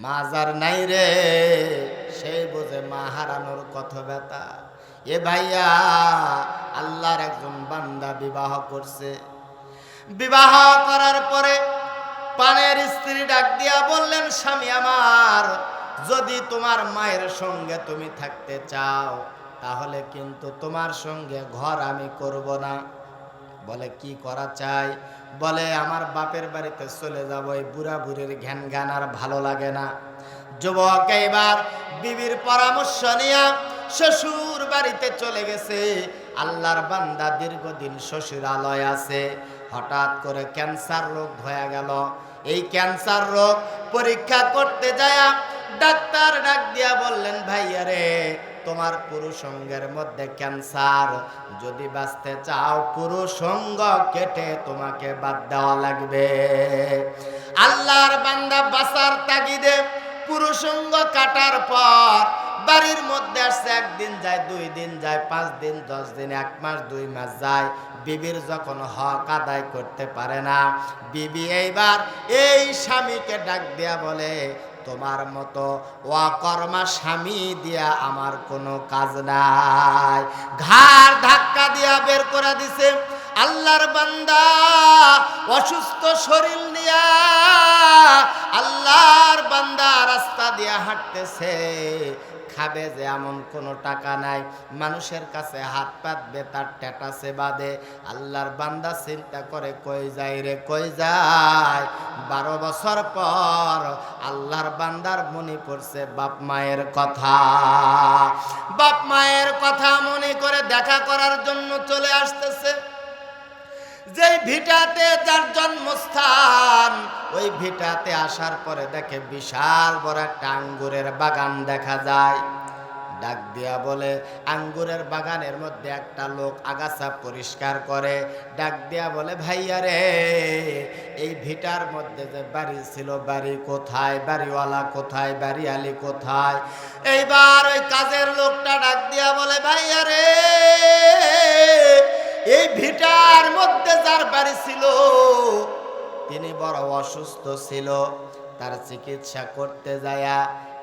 মাজার নাই রে, সেই বোঝে মা হারানোর কত ব্যথা। এ ভাইয়া, আল্লাহর একজন বান্দা বিবাহ করছে। বিবাহ করার পরে পানের স্ত্রী ডাক দিয়া বললেন, স্বামী আমার, যদি তোমার মায়ের সঙ্গে তুমি থাকতে চাও তাহলে কিন্তু তোমার সঙ্গে ঘর আমি করব না। বলে কি করা চাই? বলে আমার বাপের বাড়িতে চলে যাব, এই বুড়া বুড়ির ঘ্যান গান আর ভালো লাগে না। যুবক এবার বিবির পরামর্শ নিয়ে শ্বশুর বাড়িতে চলে গেছে। আল্লাহর বান্দা দীর্ঘদিন শ্বশুরালয় আছে, হঠাৎ করে ক্যান্সার রোগ হয়ে গেল। এই ক্যান্সার রোগ পরীক্ষা করতে যায় ডাক্তার ডাক দিয়া বললেন, ভাইয়া রে, তোমার পুরুষঙ্গের মধ্যে ক্যান্সার, যদি বাঁচতে চাও পুরুষঙ্গ কেটে তোমাকে বাদ দেওয়া লাগবে। আল্লাহর বান্দা বাঁচার তাগিদে পুরুষঙ্গ কাটার পর বাড়ির মধ্যে আসছে। একদিন যায়, 2 দিন যায়, 5 দিন, 10 দিন, 1 মাস, 2 মাস যায়। বিবির যখন হক আদায় করতে পারে না, বিবি এইবার এই স্বামীকে ডাক দিয়া বলে, তোমার মতো অকর্মা স্বামী দিয়া আমার কোনো কাজ নাই। ঘাড় ধাক্কা দিয়া বের করে দিছে। আল্লাহর বান্দা অসুস্থ শরীর নিয়া আল্লাহর বান্দা রাস্তা দিয়া হাঁটতেছে। খাবে যে এমন কোনো টাকা নাই, মানুষের কাছে হাত পাতবে তার ট্যাটাসে বাদে। আল্লাহর বান্দা চিন্তা করে, কই যায় রে, কই যায়। 12 বছর পর আল্লাহর বান্দার মনে পড়ছে বাপ মায়ের কথা। বাপ মায়ের কথা মনে করে দেখা করার জন্য চলে আসতেছে। যে ভিটাতে যার জন্মস্থান, ওই ভিটাতে আসার পরে দেখে বিশাল বড় একটা আঙ্গুরের বাগান দেখা যায়। ডাক দিয়া বলে, আঙ্গুরের বাগানের মধ্যে একটা লোক আগাছা পরিষ্কার করে। ডাক দিয়া বলে, ভাইয়া রে, এই ভিটার মধ্যে যে বাড়ি ছিল, বাড়ি কোথায়, বাড়িওয়ালা কোথায়, বাড়িয়ালি কোথায়? এইবার ওই কাজের লোকটা ডাক দিয়া বলে, ভাইয়া রে, এই ভিটার মধ্যে যার বাড়ি ছিল তিনি বড় অসুস্থ ছিল। তার চিকিৎসা করতে যায়া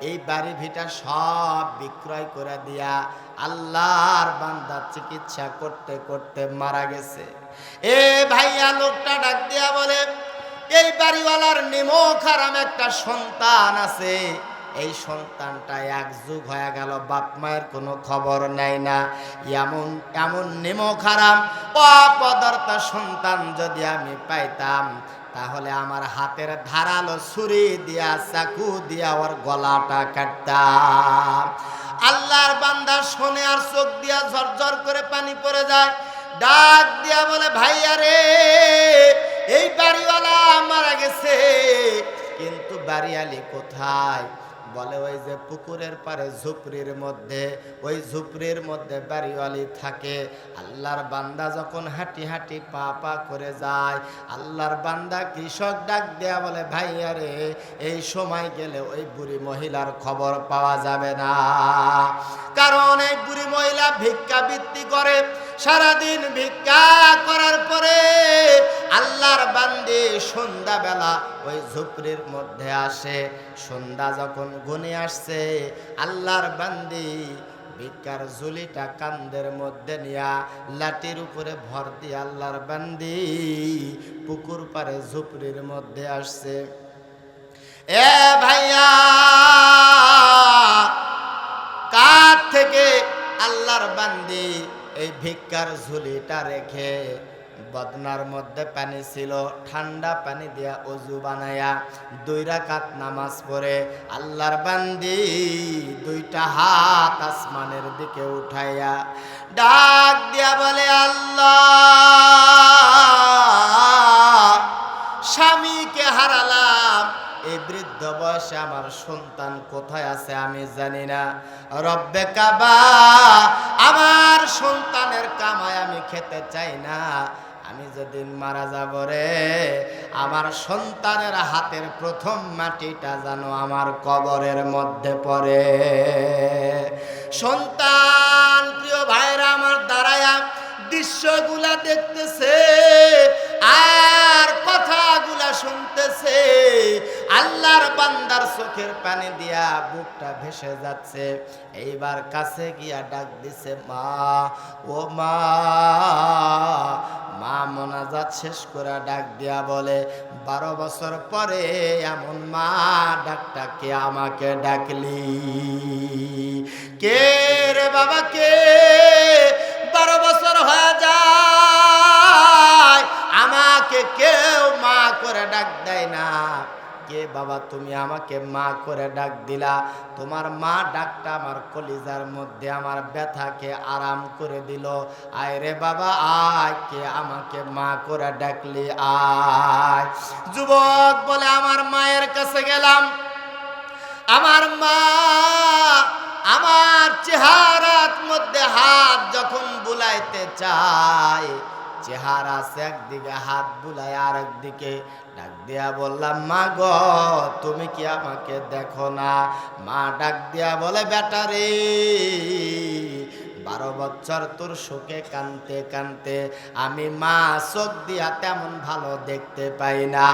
এই বাড়ি ভিটা সব বিক্রয় করে দিয়া আল্লাহর বান্দা চিকিৎসা করতে করতে মারা গেছে। এ ভাইয়া, লোকটা ডাক দিয়া বলে, এই বাড়িওয়ালার নিমক হারাম একটা সন্তান আছে। এই সন্তানটা 1 যুগ হয়ে গেল, বাপ মায়ের কোনো খবর নেয় না। এমন এমন নিমক হারাম অপদার্থ সন্তান যদি আমি পাইতাম, তাহলে আমার হাতের ধারালো ছুরি দিয়া, চাকু দিয়া ওর গলাটা কাটতাম। আল্লাহর বান্দা শোনে আর চোখ দিয়া ঝরঝর করে পানি পড়ে যায়। ডাক দিয়া বলে, ভাইয়া রে, এই বাড়িওয়ালা মারা গেছে, কিন্তু বাড়িয়ালি কোথায়? বলে, ওই যে পুকুরের পারে ঝুপড়ির মধ্যে, ওই ঝুপড়ির মধ্যে বাড়িওয়ালি থাকে। আল্লাহর বান্দা যখন হাঁটি হাঁটি পা পা করে যায়, আল্লাহর বান্দা কৃষক ডাক দেয়া বলে, ভাইয়া রে, এই সময় গেলে ওই বুড়ি মহিলার খবর পাওয়া যাবে না। কারণ এই বুড়ি মহিলা ভিক্ষাবৃত্তি করে। সারাদিন ভিক্ষা করার পরে আল্লাহর বান্দি সন্ধ্যাবেলা ওই ঝুপড়ির মধ্যে আসে। সন্ধ্যা যখন ঘনিয়ে আসছে, আল্লাহর বান্দি ভিক্ষার ঝুলিটা কান্দের মধ্যে নিয়া লাঠির উপরে ভর দিয়ে আল্লাহর বান্দি পুকুর পারে ঝুপড়ির মধ্যে আসছে। এ ভাইয়া, কার থেকে আল্লাহর বান্দি এই ভিক্ষার ঝুলিটা রেখে, বদনার মধ্যে পানি ছিল, ঠান্ডা পানি দিয়া অজু বানায়া 2 রাকাত নামাজ পড়ে আল্লাহর বান্দি 2টা হাত আসমানের দিকে উঠাইয়া ডাক দিয়া বলে, আল্লাহ, স্বামীকে হারালাম, এই বৃদ্ধ বয়সে আমার সন্তান কোথায় আছে আমি জানি না। রব্বে কাবা, আমার সন্তানের কামাই আমি খেতে চাই না। আমি যেদিন মারা যাব রে, আমার সন্তানের হাতের প্রথম মাটিটা যেন আমার কবরের মধ্যে পড়ে। সন্তান, প্রিয় ভাইরা আমার, দাঁড়ায়া দৃশ্যগুলা দেখতেছে আর কথাগুলা শুনতেছে, আল্লাহর বান্দার চোখের পানি দিয়া বুকটা ভেসে যাচ্ছে। এইবার কাছে গিয়া ডাক দিছে, মা ও মা। মা মোনাজাত শেষ করে ডাক দিয়া বলে, 12 বছর পরে এমন মা ডাকটাকে আমাকে ডাকলি? কে রে বাবা কে? 12 বছর হয়ে যায় আমাকে কেউ মা করে ডাক দেয় না। কে বাবা তুমি আমাকে মা করে ডাক দিলা? তোমার মা ডাকটা আমার কলিজার মধ্যে আমার ব্যথাকে আরাম করে দিল। আয় রে বাবা আয়, কে আমাকে মা করে ডাকলি আয়। যুবক বলে, আমার মায়ের কাছে গেলাম। আমার মা আমার চেহারার মধ্যে হাত যখন বুলাইতে চায়, চেহারা আছে একদিকে, হাত বুলায় আর একদিকে। ডাক দিয়া বললাম, মা গো তুমি কি আমাকে দেখো না? মা ডাক দিয়া বলে, বেটা রে 12 বছর তোর শোকে কানতে কানতে আমি মা চোখ দিয়া তেমন ভালো দেখতে পাই না।